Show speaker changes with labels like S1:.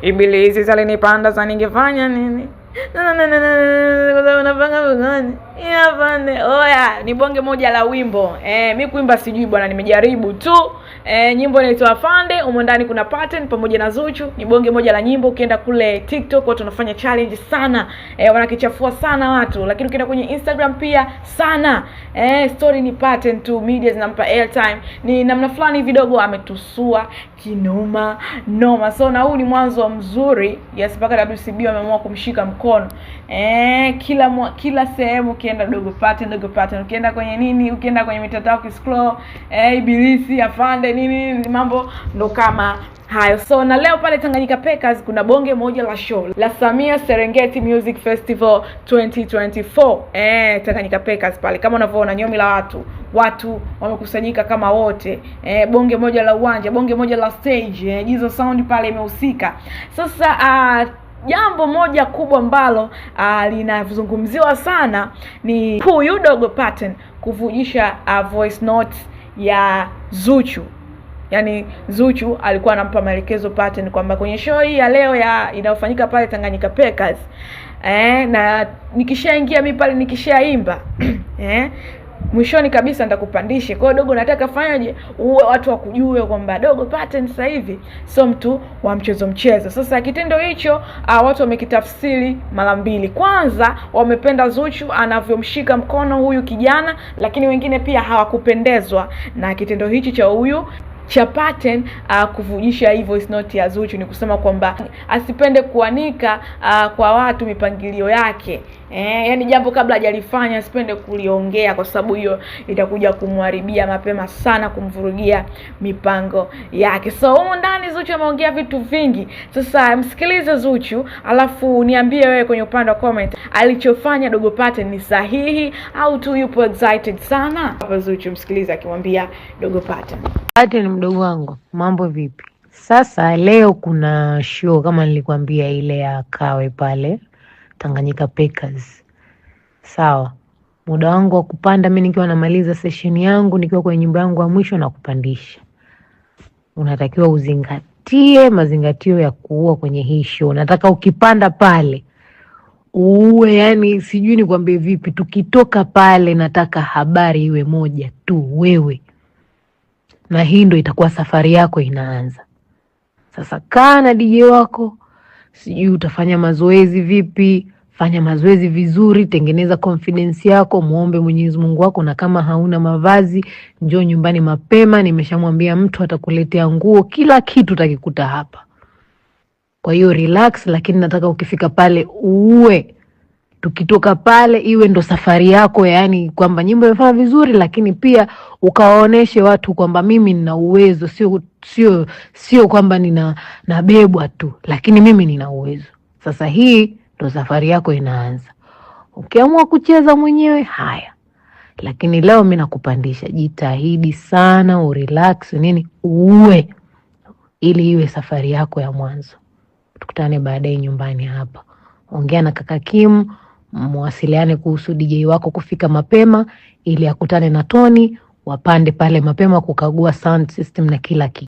S1: Ibilisi salinipanda sana ningefanya nini? Unapanga bugani? Yapande. Oya, ni bonge moja la wimbo. Mimi kuimba sijui bwana, nimejaribu tu. Nyimbo inaitwa Afande, humo ndani kuna Pattern pamoja na Zuchu. Ni bonge moja la nyimbo. Ukienda kule TikTok watu wanafanya challenge sana. Wanakichafua sana watu, lakini ukienda kwenye Instagram pia sana. Story ni Pattern tu, media zinampa airtime. Ni namna fulani vidogo ametusua kinoma noma. So na huu ni mwanzo mzuri. Yes, mpaka WCB wameamua kumshika mkono. Kila sehemu ukienda Dogo Pattern, ukienda kwenye nini, ukienda kwenye mitandao ukiscroll, Ibilisi, Afande nini, mambo ndo kama hayo. So na leo pale Tanganyika Packers kuna bonge moja la show la Samia Serengeti Music Festival 2024. Tanganyika Packers pale kama unavyoona nyomi la watu wamekusanyika kama wote. Bonge moja la uwanja, bonge moja la stage, Jizo Sound pale imehusika. Sasa jambo moja kubwa ambalo linazungumziwa sana ni huyu Dogo Pattern kuvujisha voice note ya Zuchu. Yaani Zuchu alikuwa anampa maelekezo Pattern kwamba kwenye show hii ya leo inayofanyika pale Tanganyika Packers, na nikishaingia mimi pale nikishaimba mwishoni kabisa nitakupandisha. Kwa hiyo Dogo nataka fanyaje uwe watu wakujue kwamba Dogo Pattern sasa hivi sio mtu wa mchezo. Sasa kitendo hicho watu wamekitafsiri mara mbili. Kwanza wamependa Zuchu anavyomshika mkono huyu kijana, lakini wengine pia hawakupendezwa na kitendo hichi cha Pattern kuvujisha hii voice note ya Zuchu. Ni kusema kwamba asipende kuanika kwa watu mipangilio yake. Yaani jambo kabla hajalifanya asipende kuliongea, kwa sababu hiyo itakuja kumharibia mapema sana, kumvurugia mipango yake. So huko ndani Zuchu ameongea vitu vingi. Sasa msikilize Zuchu, alafu niambie wewe kwenye upande wa comment alichofanya Dogo Pattern ni sahihi au tu yupo excited sana. Hapa Zuchu msikilize akimwambia Dogo Pattern.
S2: Pattern mdogo wangu, mambo vipi? Sasa leo kuna show kama nilikwambia ile ya Kawe pale Tanganyika Packers. Sawa. Muda wangu wa kupanda mimi nikiwa namaliza session yangu, nikiwa kwenye nyumba yangu ya mwisho na kupandisha. Unatakiwa uzingatie mazingatio ya kuua kwenye hii show. Nataka ukipanda pale uwe, yani sijui nikwambie vipi, tukitoka pale nataka habari iwe moja tu, wewe. Na hii ndo itakuwa safari yako inaanza. Sasa kaa na DJ wako, sijui utafanya mazoezi vipi, fanya mazoezi vizuri, tengeneza confidence yako, muombe Mwenyezi Mungu wako, na kama hauna mavazi, njoo nyumbani mapema, nimeshamwambia mtu atakuletea nguo, kila kitu utakikuta hapa. Kwa hiyo relax, lakini nataka ukifika pale uwe, tukitoka pale iwe ndo safari yako, yani kwamba nyimbo imefanya vizuri, lakini pia ukawaoneshe watu kwamba mimi nina uwezo, sio kwamba nabebwa tu, lakini mimi nina uwezo. Sasa hii ndo safari yako inaanza. Ukiamua kucheza mwenyewe haya, lakini leo mimi nakupandisha, jitahidi sana urelax nini uwe, ili iwe safari yako ya mwanzo. Tukutane baadaye nyumbani hapa. Ongea na kaka Kim, mwasiliane kuhusu DJ wako kufika mapema ili akutane na Tony, wapande pale mapema kukagua sound system na kila kitu.